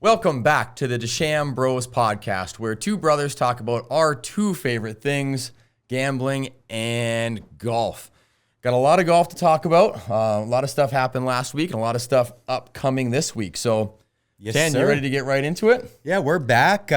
Welcome back to the Dechambros podcast, where two brothers talk about our two favorite things, gambling and golf. Got a lot of golf to talk about. A lot of stuff happened last week and a lot of stuff upcoming this week. So, Yes, Ken, sir. you ready to get right into it? Yeah, we're back.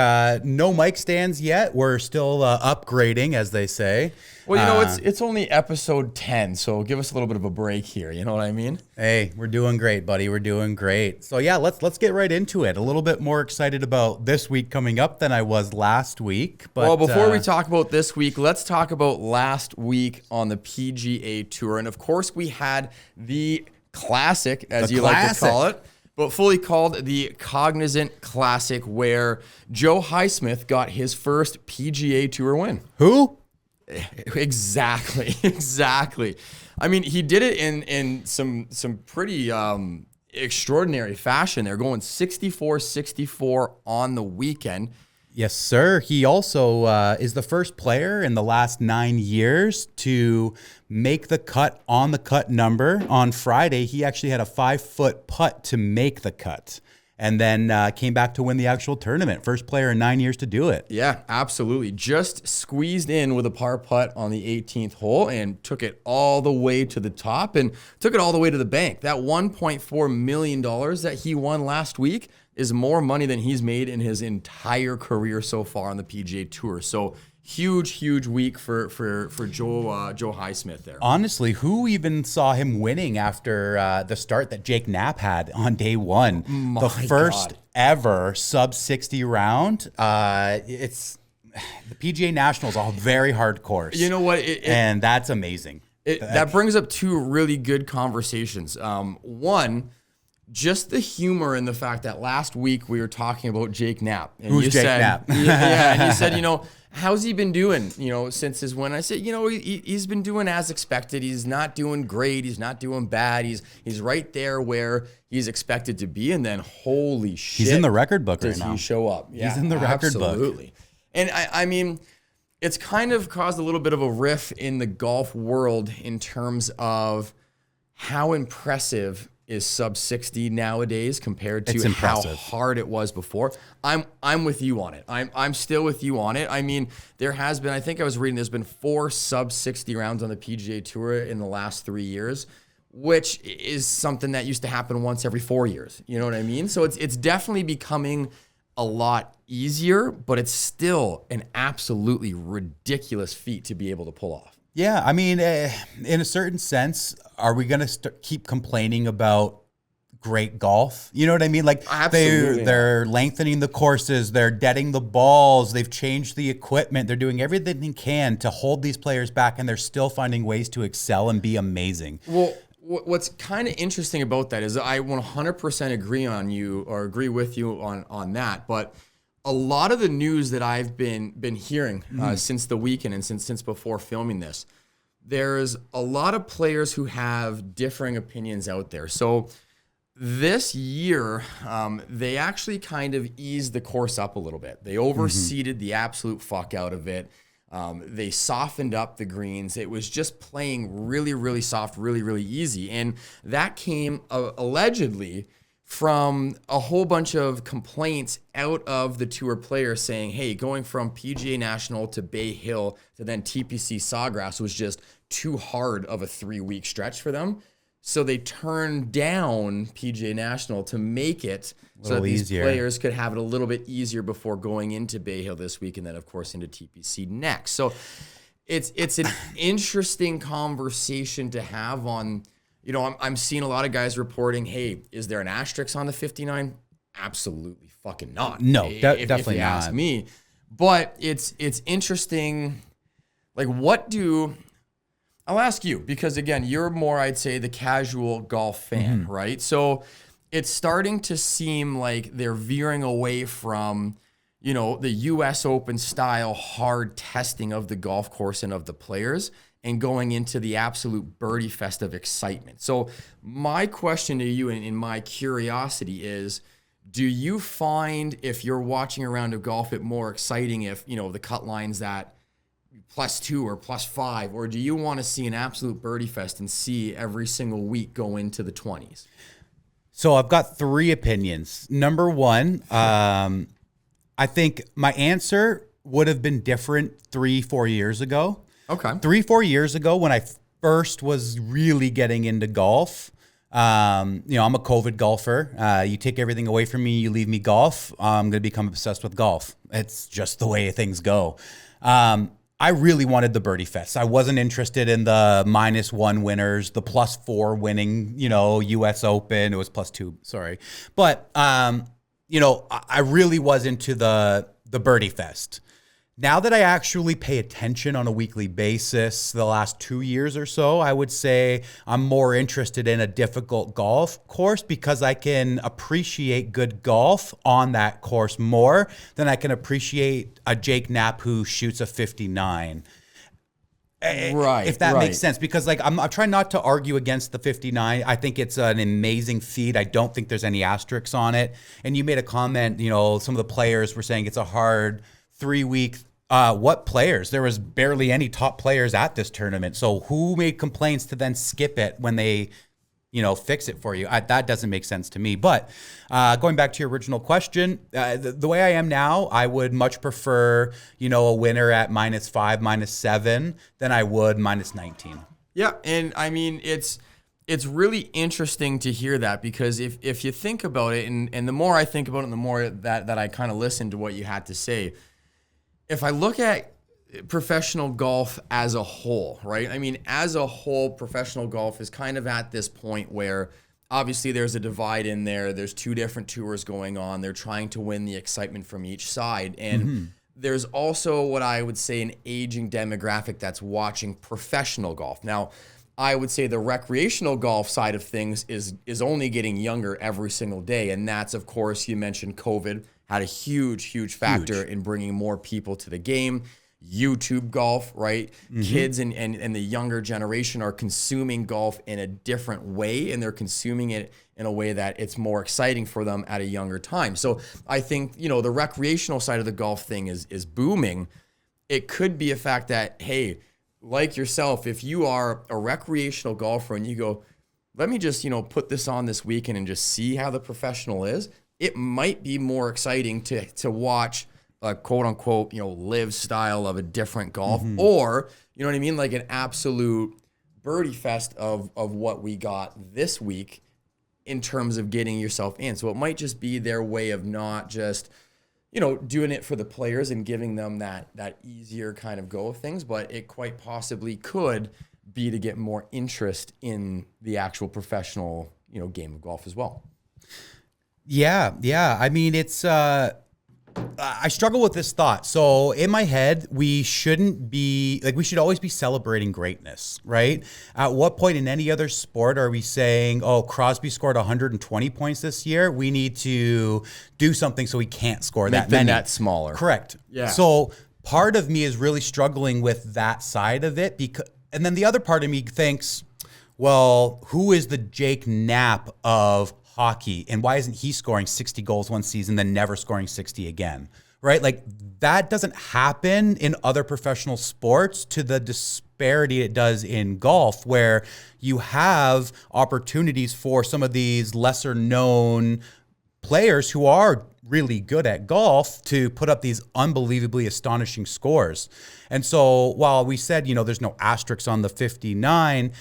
No mic stands yet. We're still upgrading, as they say. Well, you know, it's only episode 10, so give us a little bit of a break here. You know what I mean? Hey, we're doing great, buddy. We're doing great. So yeah, let's get right into it. A little bit more excited about this week coming up than I was last week. But well, before we talk about this week, let's talk about last week on the PGA Tour. And of course, we had the Classic, as you like to call it, but fully called the Cognizant Classic, where Joe Highsmith got his first PGA Tour win. Who? Exactly. I mean, he did it in some pretty extraordinary fashion. They're going 64-64 on the weekend. Yes, sir. He also is the first player in the last 9 years to make the cut on the cut number. On Friday, he actually had a 5-foot putt to make the cut and then came back to win the actual tournament. First player in 9 years to do it. Yeah, absolutely. Just squeezed in with a par putt on the 18th hole and took it all the way to the top and took it all the way to the bank. That $1.4 million that he won last week is more money than he's made in his entire career so far on the PGA Tour. So huge week for Joe Highsmith there. Honestly, who even saw him winning after the start that Jake Knapp had on day one? The first ever sub 60 round. It's the PGA National is a very hard course. You know what? And that's amazing. That brings up two really good conversations. One, just the humor in the fact that last week we were talking about Jake Knapp. And Who's Jake Knapp? Yeah, and you said, how's he been doing, since his win? I said, he's been doing as expected. He's not doing great. He's not doing bad. He's right there where he's expected to be. And then, holy shit. He's in the record book right now. Does he show up? Yeah, he's in the record book. Absolutely. And I mean, it's kind of caused a little bit of a riff in the golf world in terms of how impressive is sub 60 nowadays compared to how hard it was before. I'm with you on it. I'm still with you on it. I mean, there has been, I think I was reading, there's been 4 sub 60 rounds on the PGA Tour in the last 3 years, which is something that used to happen once every 4 years. You know what I mean? So it's definitely becoming a lot easier, but it's still an absolutely ridiculous feat to be able to pull off. Yeah, I mean, in a certain sense, are we going to keep complaining about great golf? You know what I mean? Like they're lengthening the courses, they're deading the balls, they've changed the equipment, they're doing everything they can to hold these players back, and they're still finding ways to excel and be amazing. Well, what's kind of interesting about that is I 100% agree with you on that, but a lot of the news that I've been hearing since the weekend and since before filming this, there's a lot of players who have differing opinions out there. So this year, they actually kind of eased the course up a little bit. They overseeded the absolute fuck out of it. They softened up the greens. It was just playing really soft, really easy. And that came allegedly from a whole bunch of complaints out of the tour players saying, hey, going from PGA National to Bay Hill to then TPC Sawgrass was just too hard of a 3-week stretch for them. So they turned down PGA National to make it so that these players could have it a little bit easier before going into Bay Hill this week and then, of course, into TPC next. So it's an interesting conversation to have on. I'm seeing a lot of guys reporting, hey, is there an asterisk on the 59? Absolutely fucking not. No, definitely not. If you ask me. But it's interesting. Like, I'll ask you, because again, you're more, I'd say, the casual golf fan, right? So it's starting to seem like they're veering away from, the US Open style hard testing of the golf course and of the players, and going into the absolute birdie fest of excitement. So my question to you and my curiosity is, do you find, if you're watching a round of golf, it more exciting if, the cut line's at +2 or +5, or do you want to see an absolute birdie fest and see every single week go into the 20s? So I've got 3 opinions. Number one, I think my answer would have been different 3-4 years ago. Okay. 3-4 years ago when I first was really getting into golf, I'm a COVID golfer. You take everything away from me, you leave me golf, I'm going to become obsessed with golf. It's just the way things go. I really wanted the birdie fest. I wasn't interested in the -1 winners, the +4 winning, US Open. It was +2, sorry. But, I really was into the birdie fest. Now that I actually pay attention on a weekly basis, the last 2 years or so, I would say I'm more interested in a difficult golf course because I can appreciate good golf on that course more than I can appreciate a Jake Knapp who shoots a 59. Right. If that makes sense, because I'm trying not to argue against the 59. I think it's an amazing feat. I don't think there's any asterisks on it. And you made a comment, some of the players were saying it's a hard 3-week. What players? There was barely any top players at this tournament. So who made complaints to then skip it when they, fix it for you? That doesn't make sense to me. But going back to your original question, the way I am now, I would much prefer, a winner at -5, -7 than I would -19. Yeah, and I mean it's really interesting to hear that because if you think about it, and the more I think about it, and the more that I kind of listen to what you had to say. If I look at professional golf as a whole, right? I mean, as a whole, professional golf is kind of at this point where obviously there's a divide in there. There's 2 different tours going on. They're trying to win the excitement from each side. And there's also what I would say an aging demographic that's watching professional golf. Now, I would say the recreational golf side of things is only getting younger every single day. And that's, of course, you mentioned COVID had a huge factor in bringing more people to the game. YouTube golf, right? Kids and the younger generation are consuming golf in a different way, and they're consuming it in a way that it's more exciting for them at a younger time. So I think, the recreational side of the golf thing is booming. It could be a fact that, hey, like yourself, if you are a recreational golfer and you go, let me just, put this on this weekend and just see how the professional is, it might be more exciting to watch a quote unquote, live style of a different golf, or, you know what I mean? Like an absolute birdie fest of what we got this week in terms of getting yourself in. So it might just be their way of not just, doing it for the players and giving them that easier kind of go of things, but it quite possibly could be to get more interest in the actual professional, game of golf as well. Yeah. I mean, it's, I struggle with this thought. So in my head, we should always be celebrating greatness, right? At what point in any other sport are we saying, oh, Crosby scored 120 points this year, we need to do something so he can't score that many? Make the net smaller. Correct. Yeah. So part of me is really struggling with that side of it, and then the other part of me thinks, well, who is the Jake Knapp of hockey, and why isn't he scoring 60 goals one season then never scoring 60 again, right? Like that doesn't happen in other professional sports to the disparity it does in golf, where you have opportunities for some of these lesser known players who are really good at golf to put up these unbelievably astonishing scores. And so while we said, there's no asterisks on the 59,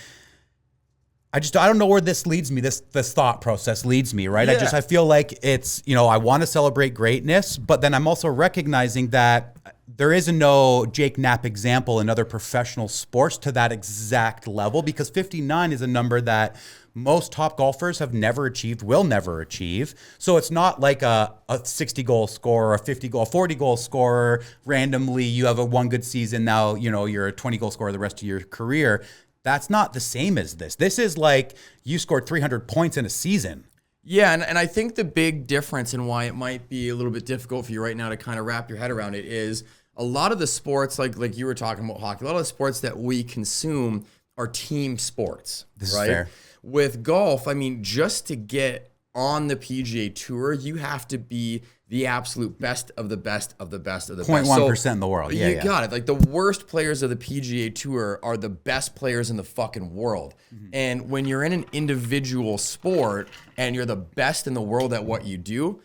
I don't know where this leads me. This thought process leads me, right? Yeah. I feel like it's, I want to celebrate greatness, but then I'm also recognizing that there is no Jake Knapp example in other professional sports to that exact level, because 59 is a number that most top golfers have never achieved, will never achieve. So it's not like a 60 goal scorer, a 50 goal, 40 goal scorer. Randomly, you have one good season. Now, you're a 20 goal scorer the rest of your career. That's not the same as this. This is like you scored 300 points in a season. Yeah, and I think the big difference and why it might be a little bit difficult for you right now to kind of wrap your head around it is a lot of the sports, like you were talking about hockey, a lot of the sports that we consume are team sports. This right? is fair. With golf, I mean, just to get on the PGA Tour, you have to be the absolute best of the best of the best of the 0.1% in the world. Yeah, you got it. Like the worst players of the PGA Tour are the best players in the fucking world. And when you're in an individual sport and you're the best in the world at what you do,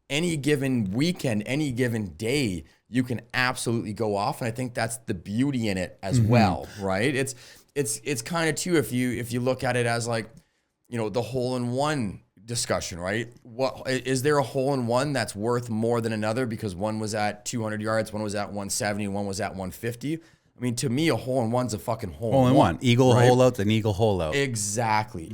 any given weekend, any given day, you can absolutely go off. And I think that's the beauty in it as well, right? It's kind of too, if you look at it as like, the hole-in-one discussion, right? What is there a hole-in-one that's worth more than another because one was at 200 yards, one was at 170, one was at 150? I mean, to me, a hole-in-one's a fucking hole-in-one. Eagle hole-out's an eagle hole-out. Exactly.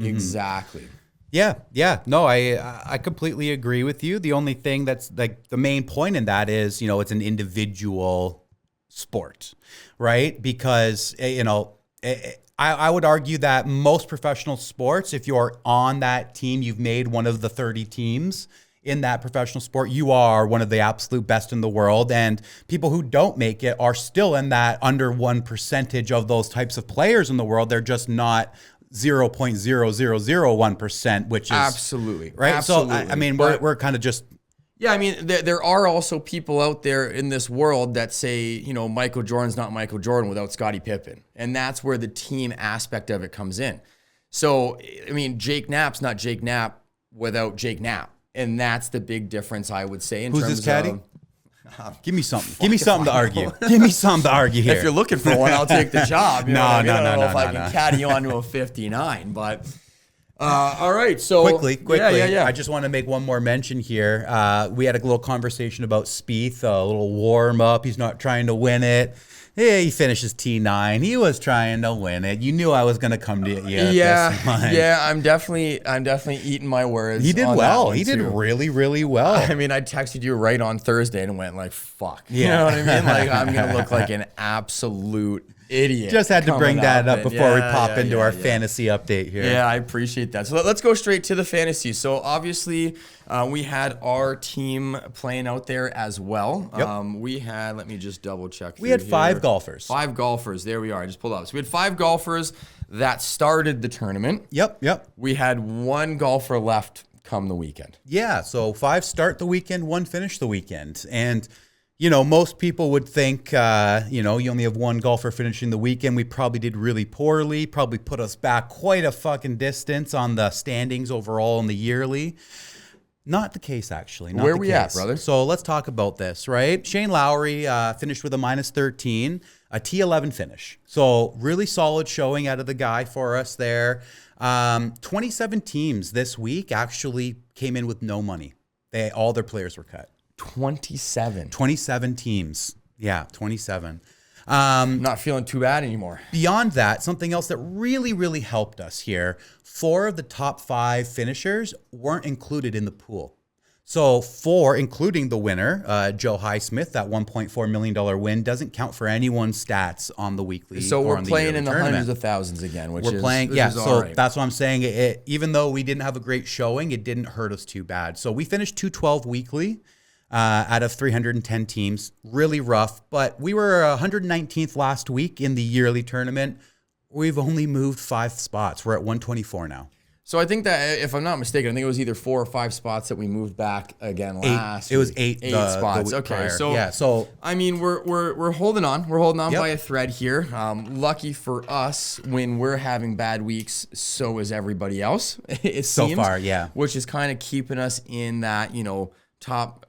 Yeah. No, I completely agree with you. The only thing that's like the main point in that is, it's an individual sport, right? Because, I would argue that most professional sports, if you're on that team, you've made one of the 30 teams in that professional sport, you are one of the absolute best in the world. And people who don't make it are still in that under 1% of those types of players in the world. They're just not 0.0001%, which is absolutely right. Absolutely. So I mean, we're kind of just. Yeah, I mean, there are also people out there in this world that say, Michael Jordan's not Michael Jordan without Scottie Pippen. And that's where the team aspect of it comes in. So, I mean, Jake Knapp's not Jake Knapp without Jake Knapp. And that's the big difference, I would say. Who's this caddy? Give me something. Give me something to argue. Give me something to argue here. If you're looking for one, I'll take the job. No. I don't know if I can caddy you onto a 59, but... all right, so quickly. Yeah. I just want to make one more mention here. We had a little conversation about Spieth, a little warm up. He's not trying to win it. Yeah, he finishes T9. He was trying to win it. You knew I was going to come to you. Yeah. I'm definitely eating my words. He did well. He did really, really well. I mean, I texted you right on Thursday and went like, "Fuck." Yeah. You know what I mean? Like, I'm gonna look like an absolute idiot. Just had to bring that up before we pop into our fantasy update here. Yeah, I appreciate that. So let's go straight to the fantasy. So obviously, we had our team playing out there as well. Yep. We had, let me just double check. We had 5 golfers. 5 golfers. There we are. I just pulled up. So we had 5 golfers that started the tournament. Yep. We had 1 golfer left come the weekend. Yeah. So 5 start the weekend, 1 finish the weekend. And most people would think, you only have 1 golfer finishing the weekend. We probably did really poorly, probably put us back quite a fucking distance on the standings overall in the yearly. Not the case, actually. Where are we at, brother? So let's talk about this, right? Shane Lowry finished with a -13, a T11 finish. So really solid showing out of the guy for us there. 27 teams this week actually came in with no money. All their players were cut. 27 teams. Yeah, 27. Not feeling too bad anymore. Beyond that, something else that really, really helped us here, 4 of the top 5 finishers weren't included in the pool. So 4, including the winner, Joe Highsmith, that $1.4 million win, doesn't count for anyone's stats on the weekly. So we're playing in the hundreds of thousands again, which we're playing. Yeah, so that's what I'm saying. Even though we didn't have a great showing, it didn't hurt us too bad. So we finished 212 weekly. Out of 310 teams, really rough, but we were 119th last week in the yearly tournament. We've only moved 5 spots. We're at 124 now. So I think that, if I'm not mistaken, I think it was either 4 or 5 spots that we moved back again last. It was 8 spots. Okay, prior. So I mean, we're holding on. We're holding on by a thread here. Lucky for us, when we're having bad weeks, so is everybody else. It so seems, far, yeah. Which is kind of keeping us in that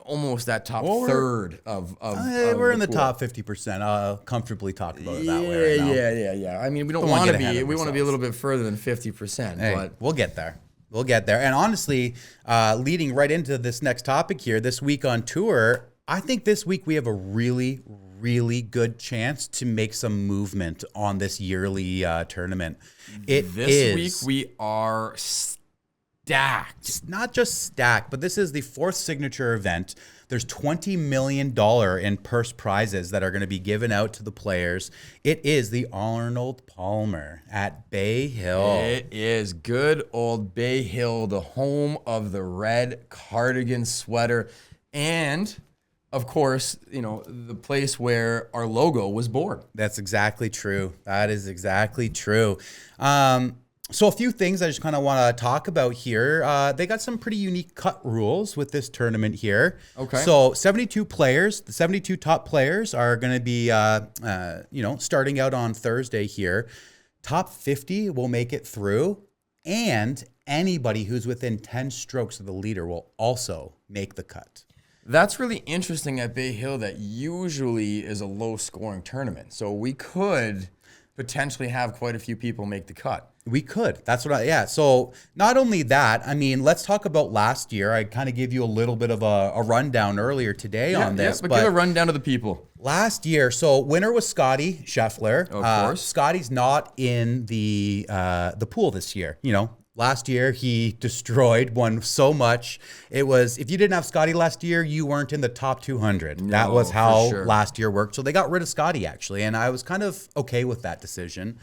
almost that top third of we're in the top 50%. I'll comfortably talk about it that way right now. Yeah. I mean, we don't want to be. We want to be a little bit further than 50%. Hey, but we'll get there. And honestly, leading right into this next topic here, this week on tour, I think this week we have a really, really good chance to make some movement on this yearly tournament. This week we are stacked. Not just stacked, but this is the 4th signature event. There's $20 million in purse prizes that are going to be given out to the players. It is the Arnold Palmer at Bay Hill. It is good old Bay Hill, the home of the red cardigan sweater. And, of course, the place where our logo was born. That's exactly true. That is exactly true. So a few things I just kind of want to talk about here. They got some pretty unique cut rules with this tournament here. Okay. So 72 players, the 72 top players are going to be, starting out on Thursday here. Top 50 will make it through, and anybody who's within 10 strokes of the leader will also make the cut. That's really interesting at Bay Hill. That usually is a low-scoring tournament, so we could potentially have quite a few people make the cut. We could. So not only that, I mean, let's talk about last year. I kind of gave you a little bit of a rundown earlier today on this. But give a rundown to the people. Last year, so winner was Scotty Scheffler. Of course. Scotty's not in the pool this year. Last year he won so much. It was, if you didn't have Scotty last year, you weren't in the top 200. No, that was how sure. last year worked. So they got rid of Scotty actually, and I was kind of okay with that decision.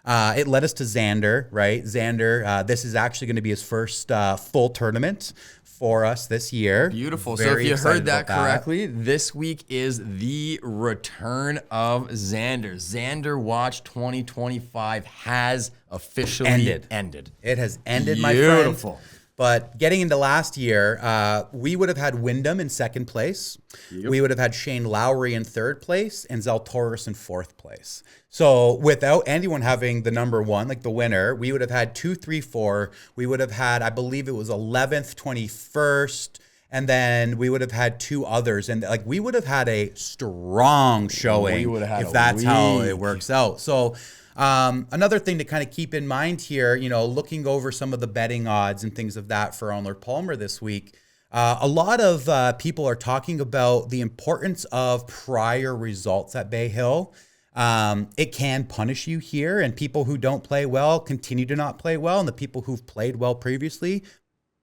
It led us to Xander, right? Xander, this is actually going to be his first full tournament for us this year. Beautiful. So if you heard that correctly, this week is the return of Xander. Xander Watch 2025 has officially ended. It has ended, my friend. Beautiful. But getting into last year, we would have had Wyndham in second place. Yep. We would have had Shane Lowry in third place and Zalatoris in fourth place. So without anyone having the number one, like the winner, we would have had 2, 3, 4. We would have had, I believe it was 11th, 21st, and then we would have had 2 others. And like we would have had a strong showing if that's how it works out. So another thing to kind of keep in mind here, looking over some of the betting odds and things of that for Arnold Palmer this week, a lot of people are talking about the importance of prior results at Bay Hill. It can punish you here, and people who don't play well continue to not play well, and the people who've played well previously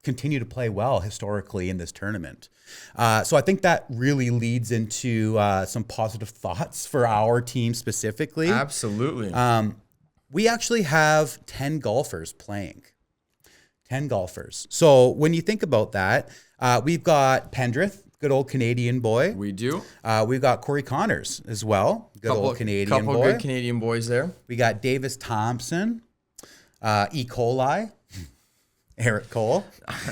continue to play well historically in this tournament. So I think that really leads into some positive thoughts for our team specifically. Absolutely. We actually have 10 golfers playing. 10 golfers. So when you think about that, we've got Pendrith, good old Canadian boy. We do. We've got Corey Connors as well. Old Canadian boy. Couple good Canadian boys there. We got Davis Thompson, E. coli, Eric Cole.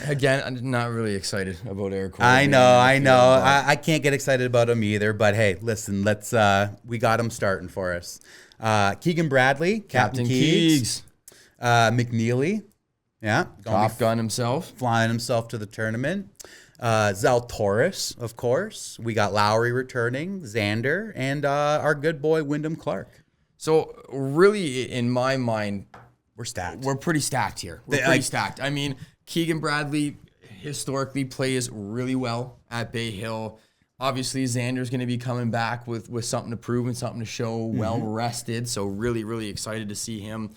Again, I'm not really excited about Eric Cole. I know. I can't get excited about him either. But hey, listen, we got him starting for us. Keegan Bradley, Captain Keegs. McNeely, Top Gun himself. Flying himself to the tournament. Zalatoris, of course. We got Lowry returning, Xander, and our good boy Wyndham Clark. So really, in my mind, we're stacked. We're pretty stacked here. We're pretty stacked. I mean, Keegan Bradley historically plays really well at Bay Hill. Obviously, Xander's going to be coming back with something to prove and something to show, well rested. So really, really excited to see him.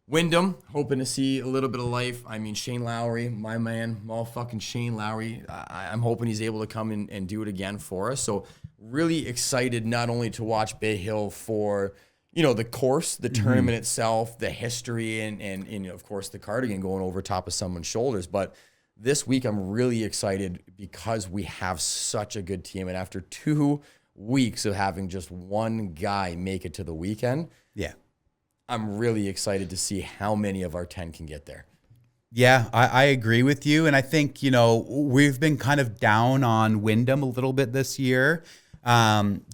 Wyndham, hoping to see a little bit of life. I mean, Shane Lowry, my man, motherfucking Shane Lowry. I'm hoping he's able to come in and do it again for us. So really excited not only to watch Bay Hill for, the course, the tournament itself, the history, and of course the cardigan going over top of someone's shoulders. But this week I'm really excited because we have such a good team. And after 2 weeks of having just one guy make it to the weekend, I'm really excited to see how many of our 10 can get there. Yeah, I agree with you. And I think, we've been kind of down on Wyndham a little bit this year,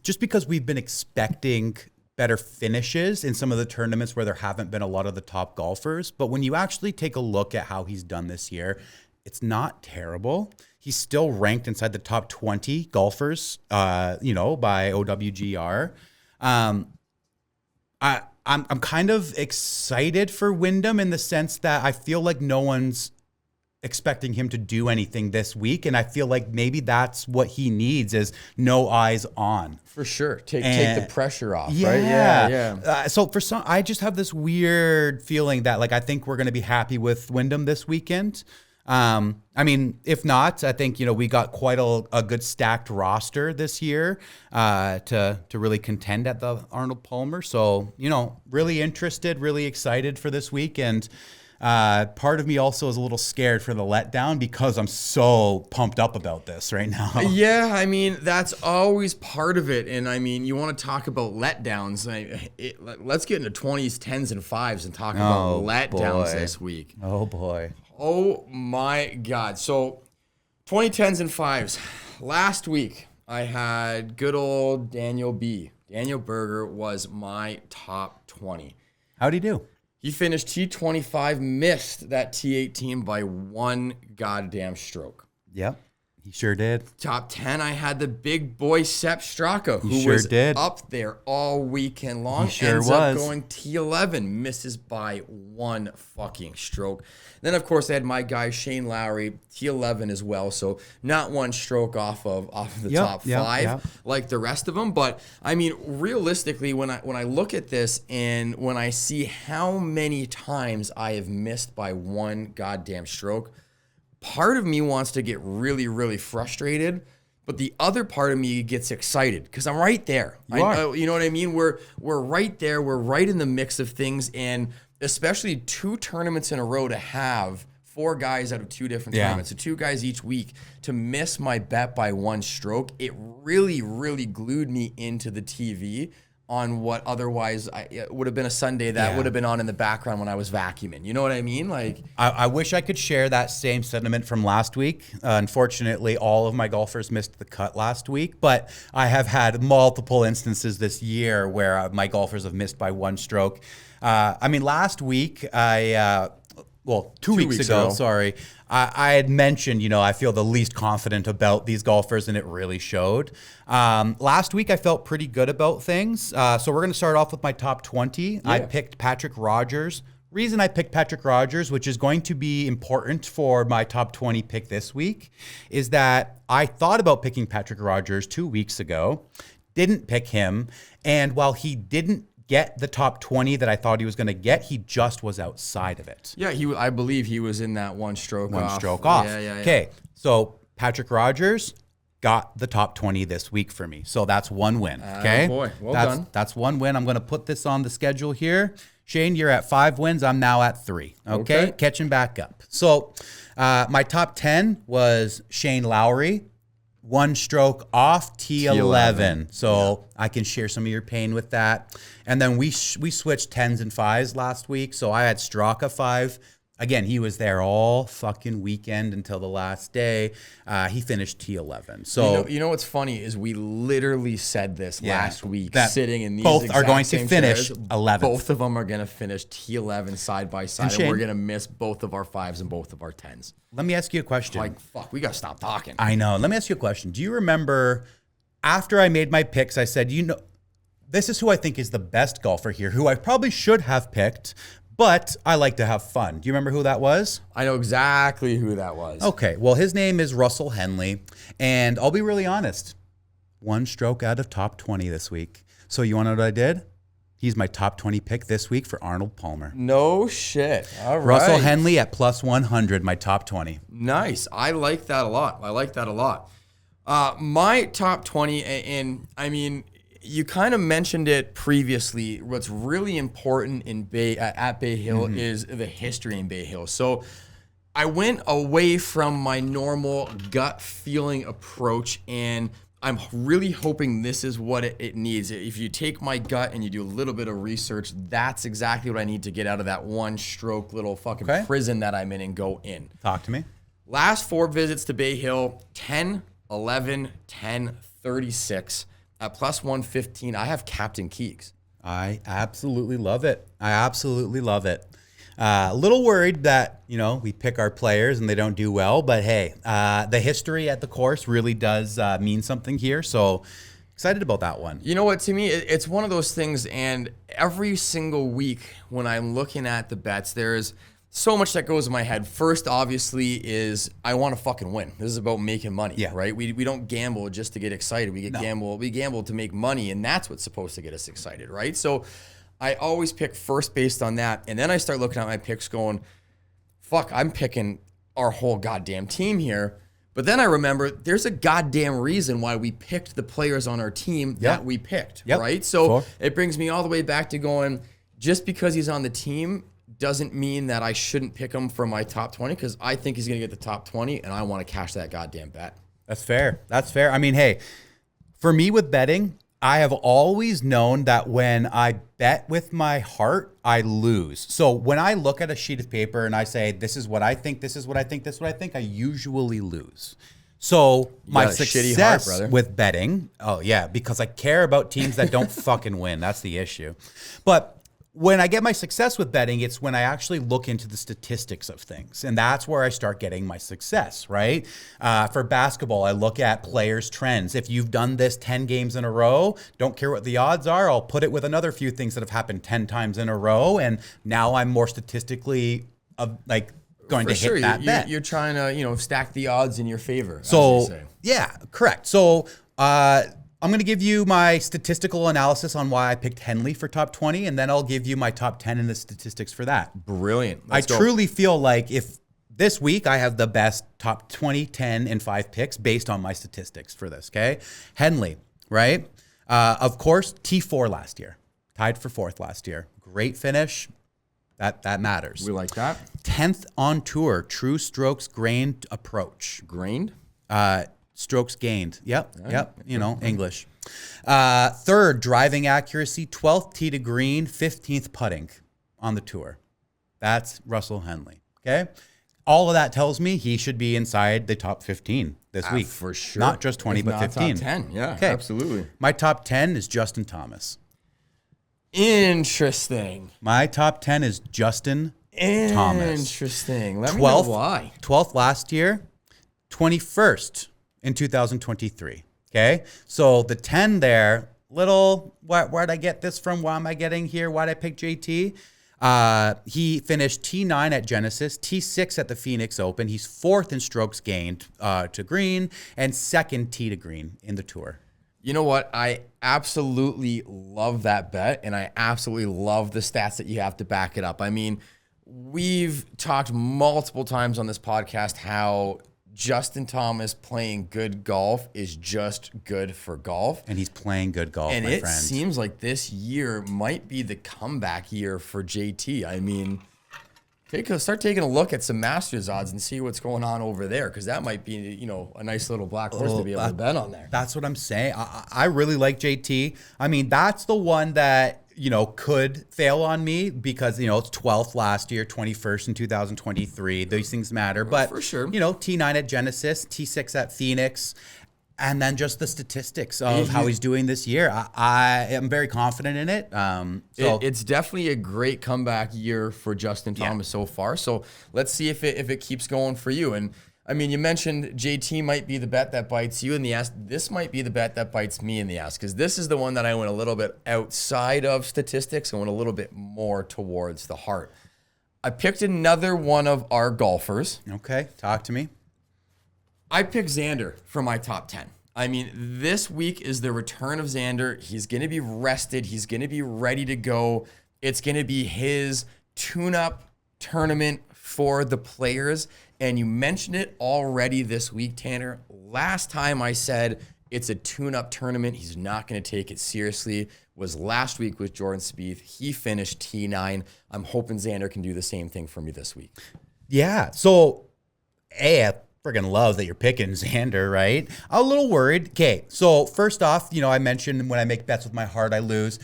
just because we've been expecting better finishes in some of the tournaments where there haven't been a lot of the top golfers. But when you actually take a look at how he's done this year, it's not terrible. He's still ranked inside the top 20 golfers, by OWGR. I'm kind of excited for Wyndham in the sense that I feel like no one's expecting him to do anything this week, and I feel like maybe that's what he needs is no eyes on. For sure, take the pressure off. Yeah, right? Yeah. So for some, I just have this weird feeling that I think we're going to be happy with Wyndham this weekend. I mean, if not, I think, we got quite a good stacked roster this year, to really contend at the Arnold Palmer. So, really interested, really excited for this week. And, Part of me also is a little scared for the letdown because I'm so pumped up about this right now. Yeah, I mean, that's always part of it. And I mean, you want to talk about letdowns. Let's get into 20s, 10s, and 5s and talk about letdowns this week. Oh, boy. Oh, my God. So 2010s and 5s. Last week, I had good old Daniel B. Daniel Berger was my top 20. How'd he do? He finished T25, missed that T18 by one goddamn stroke. Yep, he sure did. Top 10, I had the big boy Sepp Straka, who sure was did. up there all weekend long. He sure ends was. up going T11, misses by one fucking stroke. Then, of course, I had my guy Shane Lowry, T11 as well. So not one stroke off of the top five like the rest of them. But I mean, realistically, when I look at this and when I see how many times I have missed by one goddamn stroke, part of me wants to get really, really frustrated. But the other part of me gets excited because I'm right there. You know what I mean? We're right there. We're right in the mix of things. And especially 2 tournaments in a row to have 4 guys out of 2 different tournaments, so 2 guys each week, to miss my bet by one stroke, it really, really glued me into the TV on what otherwise it would have been a Sunday that would have been on in the background when I was vacuuming. You know what I mean? Like, I wish I could share that same sentiment from last week. Unfortunately, all of my golfers missed the cut last week, but I have had multiple instances this year where my golfers have missed by one stroke. I mean, last week, 2 weeks ago, sorry, I had mentioned, I feel the least confident about these golfers, and it really showed. Last week, I felt pretty good about things. So we're going to start off with my top 20. I picked Patrick Rodgers. Reason I picked Patrick Rodgers, which is going to be important for my top 20 pick this week, is that I thought about picking Patrick Rodgers 2 weeks ago, didn't pick him, and while he didn't get the top 20 that I thought he was going to get, he just was outside of it. Yeah, I believe he was in that one stroke off. Yeah. Okay, so Patrick Rodgers got the top 20 this week for me. So that's one win, okay? Oh boy, well done. That's one win. I'm going to put this on the schedule here. Shane, you're at 5 wins. I'm now at 3, okay? Catching back up. So my top 10 was Shane Lowry, 1 stroke off T11. So I can share some of your pain with that. And then we switched 10s and 5s last week. So I had Straka 5. Again, he was there all fucking weekend until the last day. He finished T11. So you know what's funny is we literally said this last week, sitting in these both are going to finish 11th. Both of them are going to finish T11 side by side, and we're going to miss both of our 5s and both of our 10s. Let me ask you a question. Like, fuck, we got to stop talking. I know. Let me ask you a question. Do you remember after I made my picks, I said, this is who I think is the best golfer here, who I probably should have picked, but I like to have fun. Do you remember who that was? I know exactly who that was. Okay, well, his name is Russell Henley, and I'll be really honest, 1 stroke out of top 20 this week. So you want to know what I did? He's my top 20 pick this week for Arnold Palmer. No shit. All right. Russell Henley at plus 100, my top 20. Nice. I like that a lot. My top 20, and I mean, you kind of mentioned it previously. What's really important in at Bay Hill is the history in Bay Hill. So I went away from my normal gut feeling approach, and I'm really hoping this is what it needs. If you take my gut and you do a little bit of research, that's exactly what I need to get out of that 1 stroke little fucking prison that I'm in and go in. Talk to me. Last 4 visits to Bay Hill, 10, 11, 10, 36. At plus 115, I have Captain Keegs. I absolutely love it. A little worried that, we pick our players and they don't do well, but hey, the history at the course really does mean something here. So excited about that one. You know what, to me, it's one of those things, and every single week when I'm looking at the bets, there's so much that goes in my head. First, obviously, is I want to fucking win. This is about making money, right? We don't gamble just to get excited. We gamble to make money, and that's what's supposed to get us excited, right? So I always pick first based on that, and then I start looking at my picks going, fuck, I'm picking our whole goddamn team here. But then I remember there's a goddamn reason why we picked the players on our team that we picked, right? So it brings me all the way back to going, just because he's on the team doesn't mean that I shouldn't pick him for my top 20 because I think he's going to get the top 20 and I want to cash that goddamn bet. That's fair. That's fair. I mean, hey, for me with betting, I have always known that when I bet with my heart, I lose. So when I look at a sheet of paper and I say, this is what I think, this is what I think, this is what I think, I usually lose. So my success with betting, oh yeah, because I care about teams that don't fucking win. That's the issue. But when I get my success with betting, it's when I actually look into the statistics of things. And that's where I start getting my success, right? For basketball, I look at players' trends. If you've done this 10 games in a row, don't care what the odds are, I'll put it with another few things that have happened 10 times in a row. And now I'm more statistically going to hit that bet. You're trying to, stack the odds in your favor. So, yeah, correct. So, I'm going to give you my statistical analysis on why I picked Henley for top 20, and then I'll give you my top 10 and the statistics for that. Brilliant. I truly feel like if this week I have the best top 20, 10, and 5 picks based on my statistics for this, okay? Henley, right? Of course, T4 last year. Tied for 4th last year. Great finish. That matters. We like that. 10th on tour, true strokes gained approach. Gained? Strokes gained. Yep. English. 3rd, driving accuracy. 12th, tee to green. 15th, putting on the tour. That's Russell Henley. Okay. All of that tells me he should be inside the top 15 this week. For sure. Not just 20, but 15. Top 10. Yeah, okay. Absolutely. My top 10 is Justin Thomas. Interesting. My top 10 is Justin Thomas. Interesting. Let me know why. 12th last year. 21st. In 2023, okay? So the 10 there, where'd I get this from? Why am I getting here? Why'd I pick JT? He finished T9 at Genesis, T6 at the Phoenix Open. He's 4th in strokes gained to green and 2nd tee to green in the tour. You know what? I absolutely love that bet, and I absolutely love the stats that you have to back it up. I mean, we've talked multiple times on this podcast how Justin Thomas playing good golf is just good for golf. And he's playing good golf, and my friend. And it seems like this year might be the comeback year for JT. I mean, start taking a look at some Masters odds and see what's going on over there, because that might be, a nice little black horse to be able to bet on there. That's what I'm saying. I really like JT. I mean, that's the one that, could fail on me because, it's 12th last year, 21st in 2023. These things matter. But, for sure. T9 at Genesis, T6 at Phoenix, and then just the statistics of how he's doing this year. I am very confident in it. It's definitely a great comeback year for Justin Thomas so far. So let's see if it keeps going for you. And I mean, you mentioned JT might be the bet that bites you in the ass. This might be the bet that bites me in the ass, because this is the one that I went a little bit outside of statistics and went a little bit more towards the heart. I picked another one of our golfers. Okay, talk to me. I picked Xander for my top 10. I mean, this week is the return of Xander. He's going to be rested. He's going to be ready to go. It's going to be his tune-up tournament for the players. And you mentioned it already this week, Tanner. Last time I said it's a tune-up tournament, he's not going to take it seriously, was last week with Jordan Spieth. He finished T9. I'm hoping Xander can do the same thing for me this week. Yeah. So, I friggin' love that you're picking Xander, right? I'm a little worried. Okay. So first off, I mentioned when I make bets with my heart, I lose.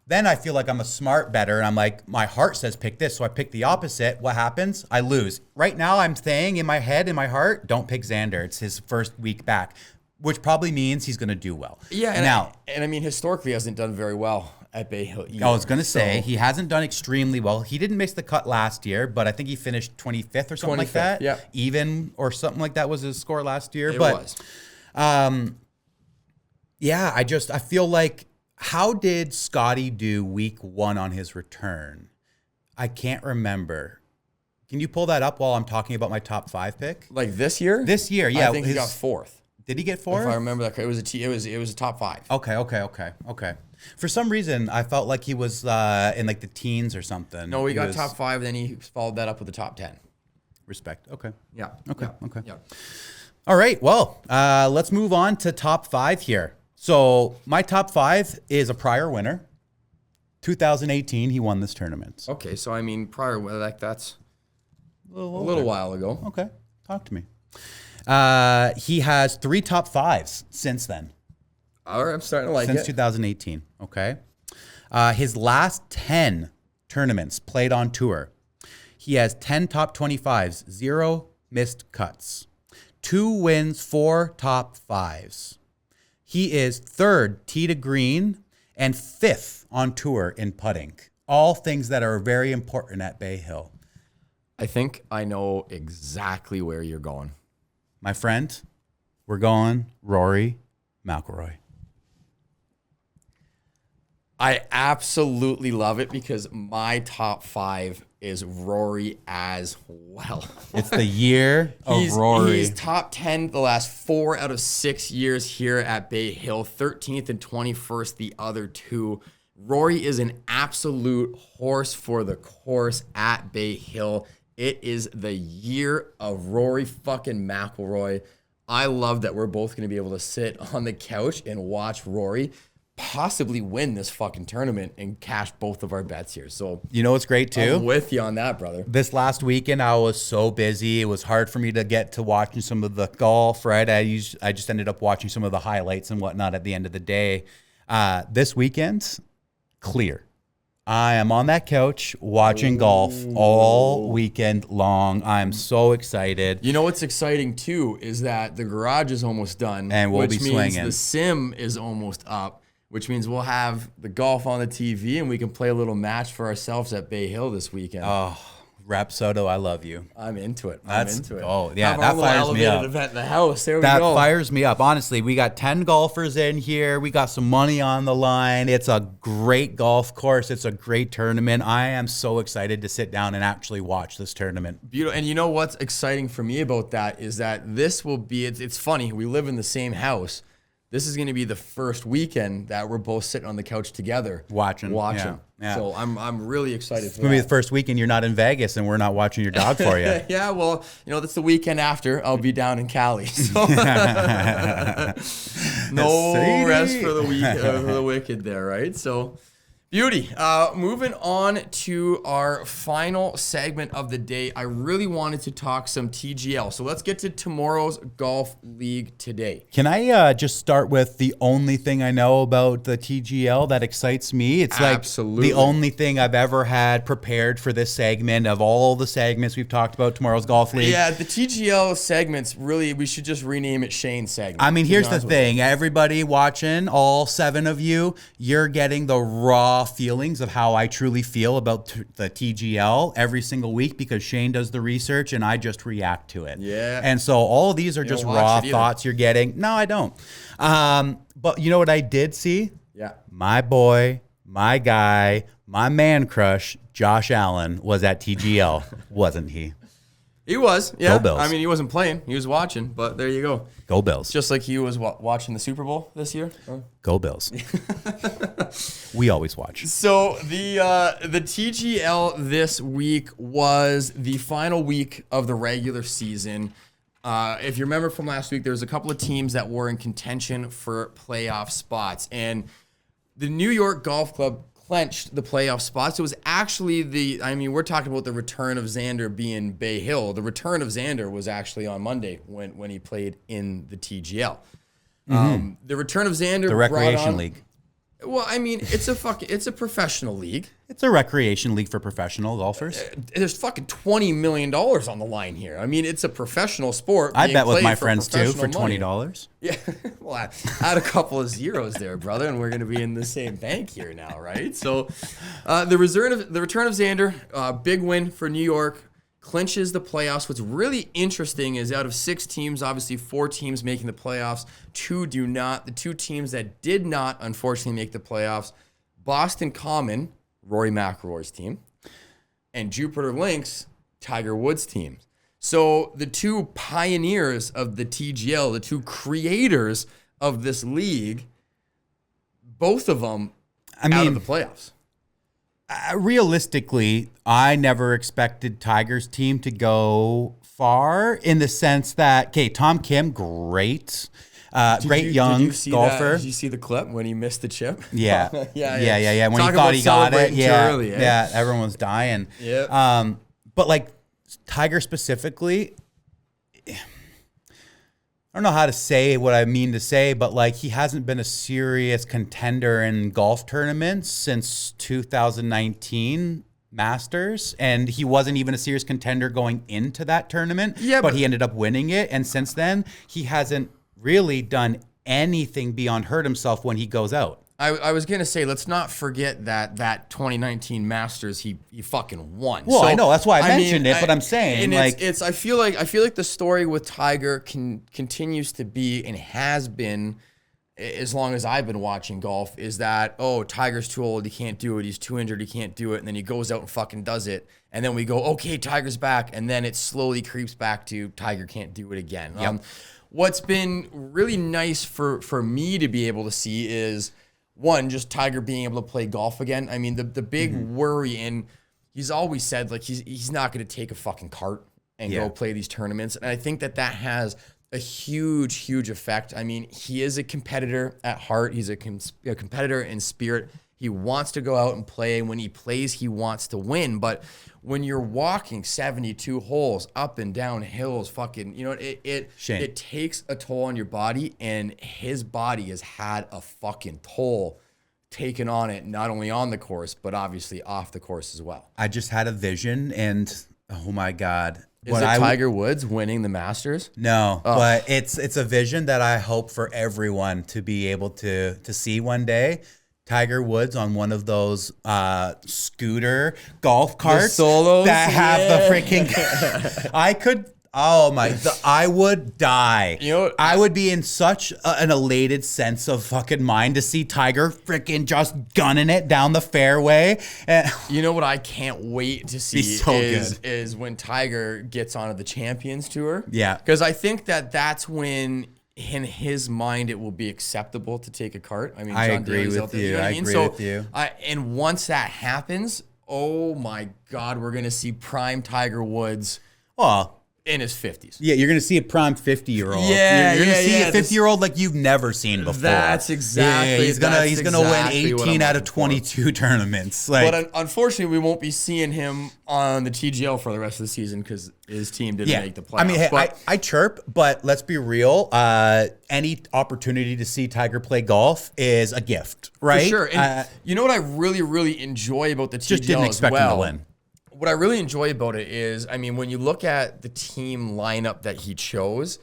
Then I feel like I'm a smart bettor, and I'm like, my heart says pick this, so I pick the opposite. What happens? I lose. Right now, I'm saying in my head, in my heart, don't pick Xander. It's his first week back, which probably means he's going to do well. Yeah, and I mean, historically, he hasn't done very well at Bay Hill either. I was going to say, he hasn't done extremely well. He didn't miss the cut last year, but I think he finished 25th or something like that. Yeah. Even or something like that was his score last year. It was. I feel like, how did Scotty do week 1 on his return? I can't remember. Can you pull that up while I'm talking about my top 5 pick? Like this year? This year, yeah. I think he got 4th. Did he get 4th? If I remember that, it was a top 5. Okay. For some reason, I felt like he was in like the teens or something. No, he got top 5, then he followed that up with the top 10. Respect. Okay. Yeah. Okay. Yeah. All right. Well, let's move on to top 5 here. So my top 5 is a prior winner. 2018, he won this tournament. Okay, so I mean, prior, like that's A a little while ago. Okay, talk to me. He has 3 top 5s since then. All right, I'm starting to like Since it. 2018, okay? His last 10 tournaments played on tour, he has 10 top 25s, 0 missed cuts, 2 wins, 4 top 5s. He is 3rd tee to green and 5th on tour in putting. All things that are very important at Bay Hill. I think I know exactly where you're going. My friend, we're going Rory McIlroy. I absolutely love it because my top 5 is Rory as well. It's the year of Rory. He's top 10 the last 4 out of 6 years here at Bay Hill, 13th and 21st the other 2. Rory is an absolute horse for the course at Bay Hill. It is the year of Rory fucking McIlroy. I love that we're both going to be able to sit on the couch and watch Rory possibly win this fucking tournament and cash both of our bets here. So you know what's great too? I'm with you on that, brother. This last weekend, I was so busy. It was hard for me to get to watching some of the golf, right? I just ended up watching some of the highlights and whatnot at the end of the day. This weekend, clear. I am on that couch watching golf all weekend long. I'm so excited. You know what's exciting too is that the garage is almost done. And we'll be which means swinging. the sim is almost up, which means we'll have the golf on the TV and we can play a little match for ourselves at Bay Hill this weekend. Oh, Rap Soto, I love you. I'm into it. Oh, yeah, have that our little fires me elevated up. event in the house. There we That go. fires me up. Honestly, we got 10 golfers in here. We got some money on the line. It's a great golf course. It's a great tournament. I am so excited to sit down and actually watch this tournament. Beautiful. And you know what's exciting for me about that is that this will be, it's funny, we live in the same house. This is going to be the first weekend that we're both sitting on the couch together. Watching. Yeah. So I'm really excited for It's going to be the first weekend you're not in Vegas and we're not watching your dog for you. Yeah, well, you know, that's the weekend after. I'll be down in Cali. So. No rest for the week for the wicked there, right? So beauty. Moving on to our final segment of the day. I really wanted to talk some TGL. So let's get to tomorrow's golf league today. Can I just start with the only thing I know about the TGL that excites me? It's like the only thing I've ever had prepared for this segment of all the segments we've talked about tomorrow's golf league. Yeah, the TGL segments, really, we should just rename it Shane's segment. I mean, here's the thing. Everybody watching, all 7 of you, you're getting the raw feelings of how I truly feel about the TGL every single week because Shane does the research and I just react to it. Yeah. And so all of these are just raw thoughts you're getting. No, I don't. But you know what I did see? Yeah. My boy, my guy, my man crush, Josh Allen was at TGL, wasn't he? He was, yeah. Go Bills. I mean, he wasn't playing. He was watching, but there you go. Go Bills. Just like he was watching the Super Bowl this year. Go Bills. We always watch. So the TGL this week was the final week of the regular season. If you remember from last week, there was a couple of teams that were in contention for playoff spots. And the New York Golf Club clinched the playoff spots. It was actually we're talking about the return of Xander being Bay Hill. The return of Xander was actually on Monday when he played in the TGL. The return of Xander, the recreation league. Well, I mean, it's a professional league. It's a recreation league for professional golfers. There's fucking $20 million on the line here. I mean, it's a professional sport. I bet with my friends too for $20. Yeah, well, add a couple of zeros there, brother, and we're going to be in the same bank here now, right? So, the return of Xander, big win for New York, clinches the playoffs. What's really interesting is out of 6 teams, obviously 4 teams making the playoffs, 2 do not. The 2 teams that did not, unfortunately, make the playoffs, Boston Common, Rory McIlroy's team, and Jupiter Lynx, Tiger Woods' team. So the 2 pioneers of the TGL, the 2 creators of this league, both of them out of the playoffs. Realistically, I never expected Tiger's team to go far in the sense that, okay, Tom Kim, great. Young golfer. Did you see the clip when he missed the chip? Yeah. yeah. When he thought he got it. Yeah. Early, eh? Yeah. Everyone was dying. Yeah. But like Tiger specifically, I don't know how to say what I mean to say, but like he hasn't been a serious contender in golf tournaments since 2019 Masters, and he wasn't even a serious contender going into that tournament. Yeah, but he ended up winning it, and since then he hasn't really done anything beyond hurt himself when he goes out. I was gonna say, let's not forget that 2019 Masters he fucking won. Well, so, I know that's why I mentioned it, but I'm saying and like I feel like the story with Tiger continues to be and has been as long as I've been watching golf is that Tiger's too old, he can't do it, he's too injured, he can't do it, and then he goes out and fucking does it, and then we go okay, Tiger's back, and then it slowly creeps back to Tiger can't do it again. Yep. What's been really nice for me to be able to see is one, just Tiger being able to play golf again. I mean, the big worry, and he's always said, like, he's not going to take a fucking cart and go play these tournaments. And I think that has a huge, huge effect. I mean, he is a competitor at heart. He's a competitor in spirit. He wants to go out and play. When he plays, he wants to win. But when you're walking 72 holes up and down hills, fucking, it takes a toll on your body, and his body has had a fucking toll taken on it, not only on the course, but obviously off the course as well. I just had a vision, and oh my God. Is it Tiger Woods winning the Masters? No, but it's a vision that I hope for everyone to be able to see one day. Tiger Woods on one of those scooter golf carts that have the freaking. I would die. I would be in such an elated sense of fucking mind to see Tiger freaking just gunning it down the fairway. And you know what I can't wait to see is when Tiger gets onto the Champions Tour. Yeah, because I think that's when, in his mind, it will be acceptable to take a cart. I mean, I agree with you. I agree with you. And once that happens, oh my God, we're gonna see prime Tiger Woods. Well, in his 50s. Yeah, you're going to see a prime 50-year-old. Yeah, you're going to see a 50-year-old like you've never seen before. That's exactly. He's going to win 18 out of 22 tournaments. But unfortunately, we won't be seeing him on the TGL for the rest of the season because his team didn't make the playoffs. I mean, hey, I chirp, but let's be real. Any opportunity to see Tiger play golf is a gift, right? For sure. And you know what I really, really enjoy about the TGL just didn't expect him to win. What I really enjoy about it is, I mean, when you look at the team lineup that he chose,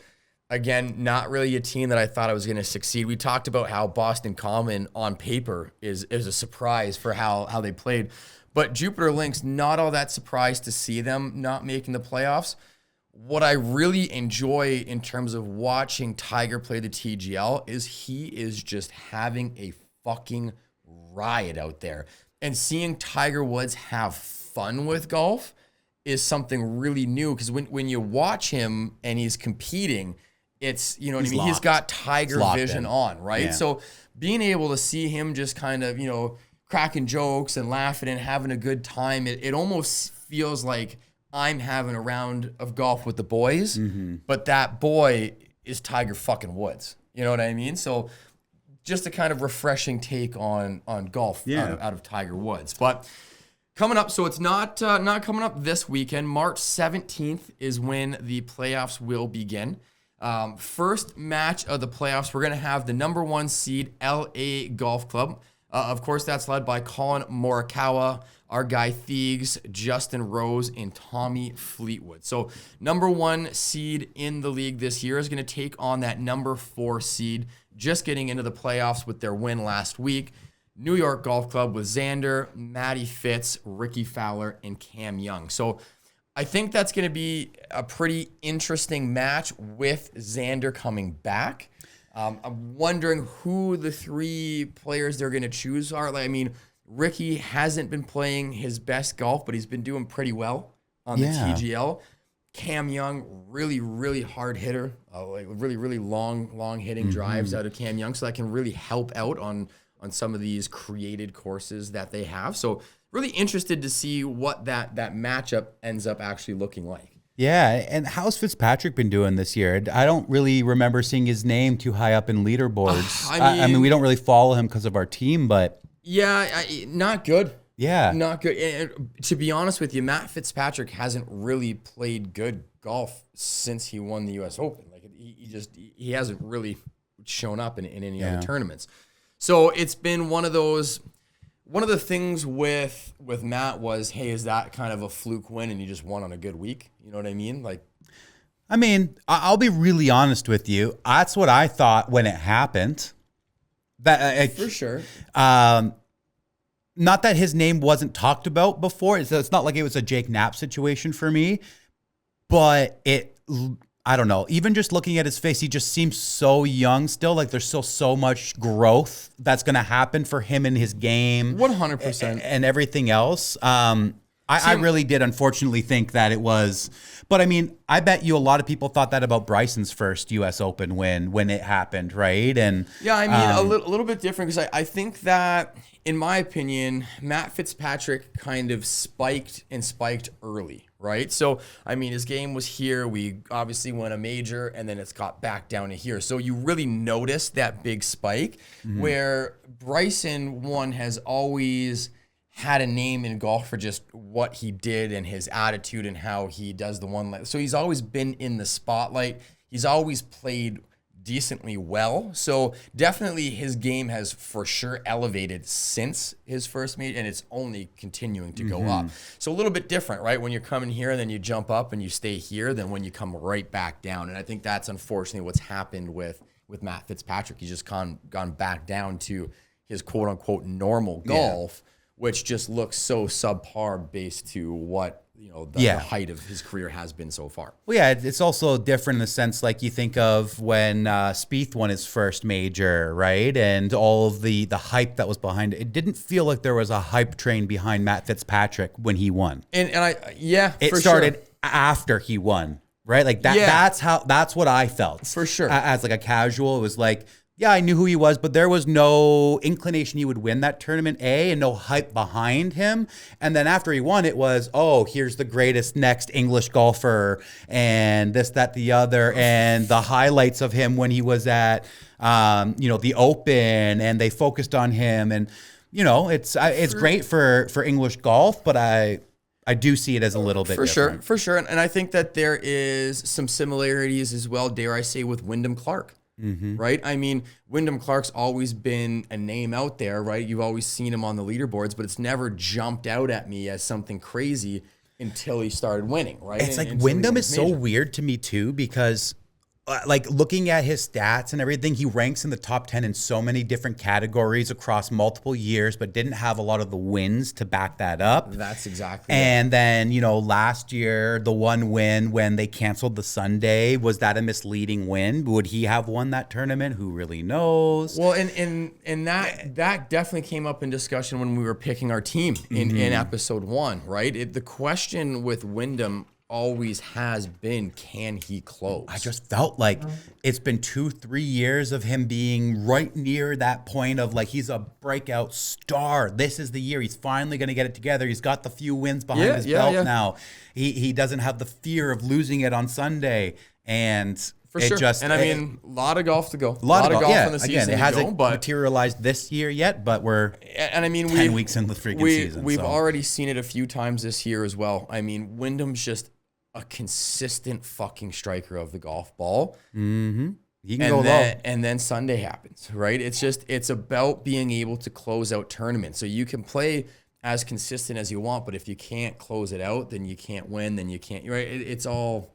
again, not really a team that I thought I was going to succeed. We talked about how Boston Common on paper is a surprise for how they played. But Jupiter Lynx, not all that surprised to see them not making the playoffs. What I really enjoy in terms of watching Tiger play the TGL is he is just having a fucking riot out there. And seeing Tiger Woods have fun with golf is something really new, because when you watch him and he's competing, it's, you know what I mean? Locked. He's got Tiger vision on, right? Yeah. So being able to see him just kind of, cracking jokes and laughing and having a good time, it almost feels like I'm having a round of golf with the boys, but that boy is Tiger fucking Woods. You know what I mean? So just a kind of refreshing take on golf out of Tiger Woods. But coming up, so it's not coming up this weekend. March 17th is when the playoffs will begin. First match of the playoffs, we're going to have the number 1 seed LA Golf Club. Of course, that's led by Colin Morikawa, our guy Thiegs, Justin Rose, and Tommy Fleetwood. So number 1 seed in the league this year is going to take on that number 4 seed, just getting into the playoffs with their win last week. New York Golf Club with Xander, Matty Fitz, Ricky Fowler, and Cam Young. So I think that's going to be a pretty interesting match with Xander coming back. I'm wondering who the 3 players they're going to choose are. I mean, Ricky hasn't been playing his best golf, but he's been doing pretty well on the TGL. Cam Young, really, really hard hitter, really, really long hitting drives out of Cam Young, so that can really help out on some of these created courses that they have. So really interested to see what that matchup ends up actually looking like. Yeah, and how's Fitzpatrick been doing this year? I don't really remember seeing his name too high up in leaderboards. I mean, we don't really follow him because of our team, but... Yeah, not good. Yeah. Not good. And to be honest with you, Matt Fitzpatrick hasn't really played good golf since he won the U.S. Open. Like he hasn't really shown up in any other tournaments. So it's been one of the things with Matt was, hey, is that kind of a fluke win and you just won on a good week? You know what I mean? Like, I mean, I'll be really honest with you. That's what I thought when it happened. That for sure. Not that his name wasn't talked about before. It's not like it was a Jake Knapp situation for me, but I don't know. Even just looking at his face, he just seems so young still. Like there's still so much growth that's going to happen for him in his game. 100%. And everything else. I really did unfortunately think that it was, but I mean, I bet you a lot of people thought that about Bryson's first U.S. Open win when it happened, right? And yeah, I mean, a little bit different because I think that, in my opinion, Matt Fitzpatrick kind of spiked early, right? So, I mean, his game was here. We obviously won a major, and then it's got back down to here. So you really noticed that big spike where Bryson, one, has always had a name in golf for just what he did and his attitude and how he does the one. So he's always been in the spotlight. He's always played decently well. So definitely his game has for sure elevated since his first meet, and it's only continuing to go up. So a little bit different, right? When you're coming here and then you jump up and you stay here, than when you come right back down. And I think that's unfortunately what's happened with Matt Fitzpatrick. He's just gone back down to his quote unquote normal golf, which just looks so subpar based to what, you know, the height of his career has been so far. Well, yeah, it's also different in the sense, like you think of when Spieth won his first major, right? And all of the hype that was behind it. It didn't feel like there was a hype train behind Matt Fitzpatrick when he won. And it started after he won, right? Like that. That's what I felt for sure. As like a casual, it was like, yeah, I knew who he was, but there was no inclination he would win that tournament, and no hype behind him. And then after he won, it was, oh, here's the greatest next English golfer, and this, that, the other, and the highlights of him when he was at, the Open, and they focused on him. And, you know, it's great for English golf, but I do see it as a little bit different. For sure. And I think that there is some similarities as well, dare I say, with Wyndham Clark. Right? I mean, Wyndham Clark's always been a name out there, right? You've always seen him on the leaderboards, but it's never jumped out at me as something crazy until he started winning, right? It's like Wyndham is so weird to me too, because like looking at his stats and everything, he ranks in the top 10 in so many different categories across multiple years, but didn't have a lot of the wins to back that up. That's exactly And then, you know, last year, the one win when they canceled the Sunday, was that a misleading win? Would he have won that tournament? Who really knows? Well, and that definitely came up in discussion when we were picking our team in episode 1, right? The question with Wyndham always has been, can he close? I just felt like it's been 2-3 years of him being right near that point of like, he's a breakout star. This is the year he's finally going to get it together. He's got the few wins behind his belt now. He doesn't have the fear of losing it on Sunday. And for sure. And I mean, a lot of golf to go. A lot of golf in the season. Again, it hasn't materialized this year yet, but we're 10 weeks in the freaking season. We've already seen it a few times this year as well. I mean, Wyndham's just a consistent fucking striker of the golf ball. He can go low. And then Sunday happens, right? It's about being able to close out tournaments. So you can play as consistent as you want, but if you can't close it out, then you can't win, then you can't, right? It's all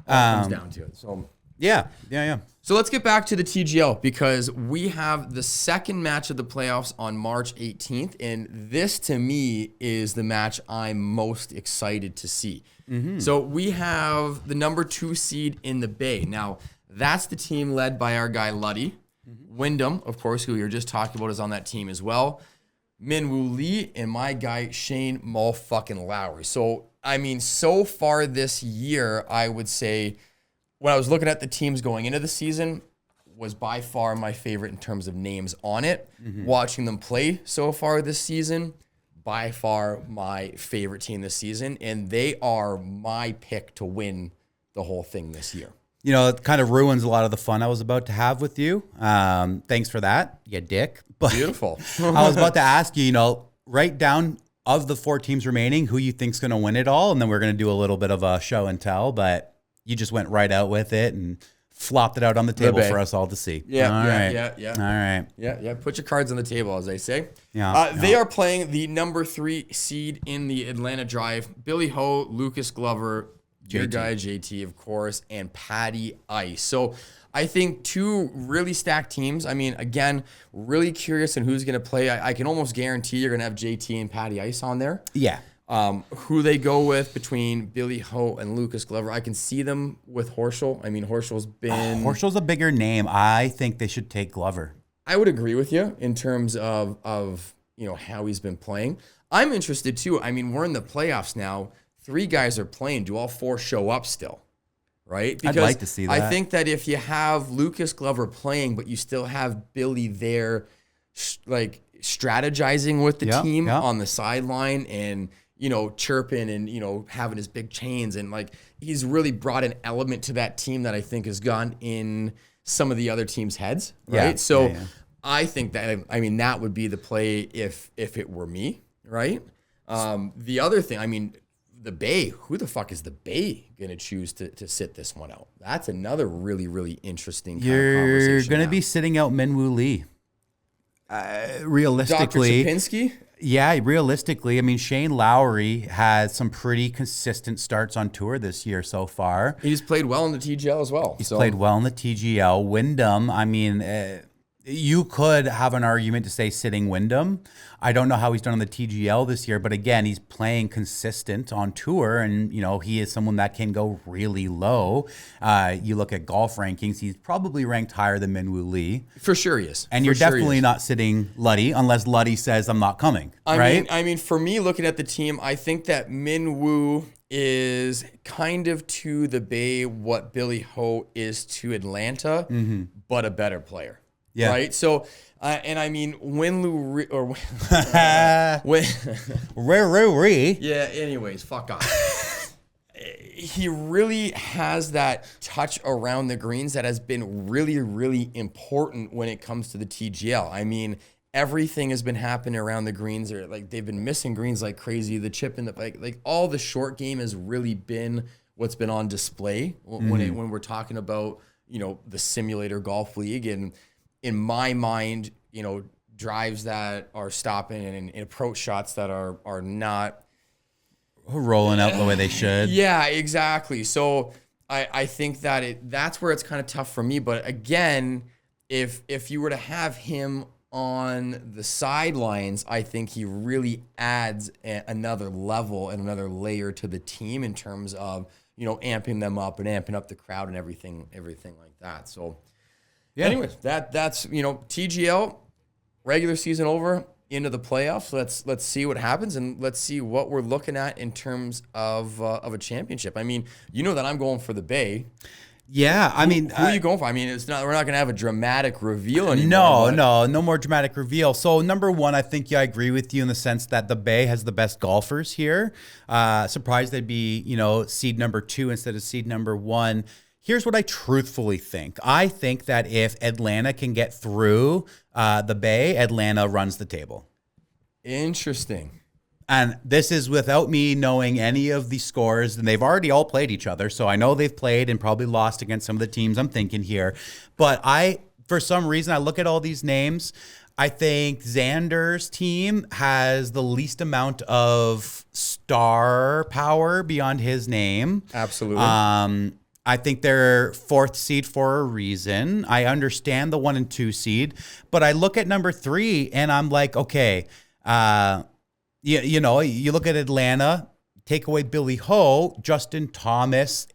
comes down to it. So yeah. So let's get back to the TGL, because we have the second match of the playoffs on March 18th. And this, to me, is the match I'm most excited to see. So we have the number 2 seed in the Bay. Now, that's the team led by our guy Luddy. Wyndham, of course, who we were just talking about, is on that team as well. Minwoo Lee and my guy Shane fucking Lowry. So, I mean, so far this year, I would say, when I was looking at the teams going into the season, was by far my favorite in terms of names on it. Watching them play so far this season, by far my favorite team this season, and they are my pick to win the whole thing this year. You know, it kind of ruins a lot of the fun I was about to have with you. Thanks for that, you dick. But beautiful. I was about to ask you, you know, write down of the 4 teams remaining who you think's going to win it all, and then we're going to do a little bit of a show and tell. But you just went right out with it and flopped it out on the table for us all to see. Yeah, all right. Yeah. All right. Yeah. Put your cards on the table, as they say. Yeah. They are playing the number 3 seed in the Atlanta Drive. Billy Ho, Lucas Glover, your guy JT, of course, and Patty Ice. So I think 2 really stacked teams. I mean, again, really curious on who's going to play. I can almost guarantee you're going to have JT and Patty Ice on there. Yeah. Who they go with between Billy Ho and Lucas Glover. I can see them with Horschel. I mean, Horschel's been... Horschel's a bigger name. I think they should take Glover. I would agree with you in terms of you know, how he's been playing. I'm interested too. I mean, we're in the playoffs now. 3 guys are playing. Do all 4 show up still? Right? Because I'd like to see that. I think that if you have Lucas Glover playing, but you still have Billy there, like strategizing with the team on the sideline and, you know, chirping and, you know, having his big chains, and like he's really brought an element to that team that I think has gone in some of the other teams' heads. Right. So I think that, I mean, that would be the play if it were me. Right. The other thing, I mean, the Bay, who the fuck is the Bay going to choose to sit this one out? That's another really, really interesting kind of conversation. You're going to be sitting out Minwoo Lee. Realistically. Dr. Chapinski? Yeah, realistically. I mean, Shane Lowry has some pretty consistent starts on tour this year so far. He's played well in the TGL as well. He's played well in the TGL. Wyndham, I mean... you could have an argument to say sitting Wyndham. I don't know how he's done on the TGL this year, but again, he's playing consistent on tour, and you know he is someone that can go really low. You look at golf rankings; he's probably ranked higher than Minwoo Lee. For sure he is. And you're definitely not sitting Luddy unless Luddy says I'm not coming. I mean, for me, looking at the team, I think that Minwoo is kind of to the Bay what Billy Ho is to Atlanta, but a better player. Yeah. Right. So, and I mean, yeah. Anyways, fuck off. He really has that touch around the greens that has been really, really important when it comes to the TGL. I mean, everything has been happening around the greens, or like they've been missing greens like crazy. The chip in the like all the short game has really been what's been on display when we're talking about, you know, the simulator golf league. And in my mind, you know, drives that are stopping and approach shots that are not rolling out the way they should. Yeah, exactly. So I think that that's where it's kind of tough for me. But again, if you were to have him on the sidelines, I think he really adds another level and another layer to the team in terms of, you know, amping them up and amping up the crowd and everything like that. So. Yeah. Anyways, that's you know, TGL, regular season over, into the playoffs. Let's see what happens, and let's see what we're looking at in terms of a championship. I mean, you know that I'm going for the Bay. Yeah, I mean, who are you going for? I mean, we're not going to have a dramatic reveal anymore. No more dramatic reveal. So number one, I think I agree with you in the sense that the Bay has the best golfers here. Surprised they'd be, you know, seed number 2 instead of seed number 1. Here's what I truthfully think. I think that if Atlanta can get through the Bay, Atlanta runs the table. Interesting. And this is without me knowing any of the scores, and they've already all played each other. So I know they've played and probably lost against some of the teams I'm thinking here. But for some reason, I look at all these names. I think Xander's team has the least amount of star power beyond his name. Absolutely. I think they're 4th seed for a reason. I understand the 1 and 2 seed, but I look at number 3 and I'm like, okay, you know, you look at Atlanta, take away Billy Ho, Justin Thomas.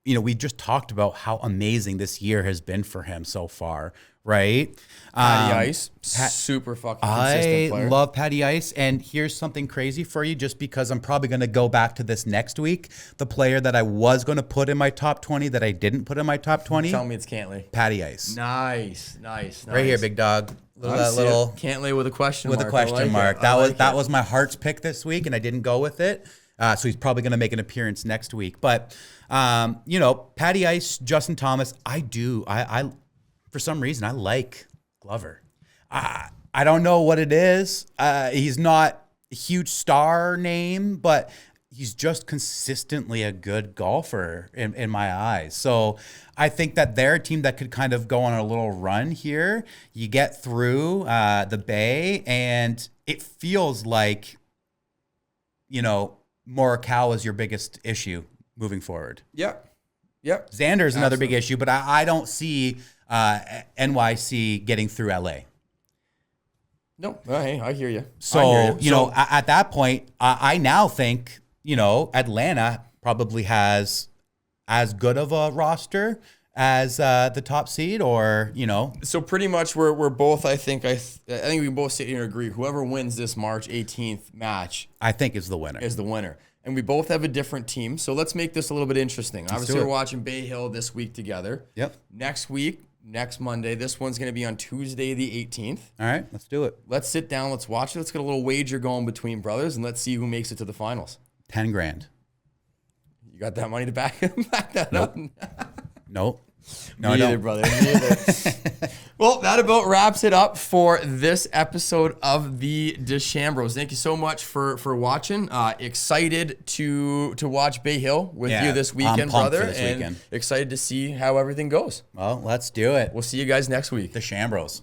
You know, we just talked about how amazing this year has been for him so far, right? Patty Ice, super fucking consistent player. I love Patty Ice, and here's something crazy for you, just because I'm probably going to go back to this next week. The player that I was going to put in my top 20 that I didn't put in my top 20. Tell me it's Cantley. Patty Ice. Nice. Right here, big dog. Can't lay with a question mark. With a question mark. That was my heart's pick this week, and I didn't go with it. So he's probably going to make an appearance next week. But, Patty Ice, Justin Thomas, I for some reason, I like Glover. I don't know what it is. He's not a huge star name, but he's just consistently a good golfer in my eyes. So I think that they're a team that could kind of go on a little run here. You get through the Bay, and it feels like, Morikawa is your biggest issue moving forward. Yep. Xander's another big issue, but I don't see NYC getting through LA. No, hey, I hear you. So, at that point, I now think, Atlanta probably has as good of a roster as the top seed, or, So pretty much we're both, I think we can both sit here and agree, whoever wins this March 18th match, I think is the winner. And we both have a different team. So let's make this a little bit interesting. Obviously, we're watching Bay Hill this week together. Yep. Next Monday, this one's going to be on Tuesday the 18th. All right, let's do it. Let's sit down, let's watch it. Let's get a little wager going between brothers, and let's see who makes it to the finals. 10 grand. You got that money to back that up? Nope. No, I don't. Brother. Well, that about wraps it up for this episode of the Dechambros. Thank you so much for watching. Excited to watch Bay Hill with you this weekend, brother. Excited to see how everything goes. Well, let's do it. We'll see you guys next week. Dechambros.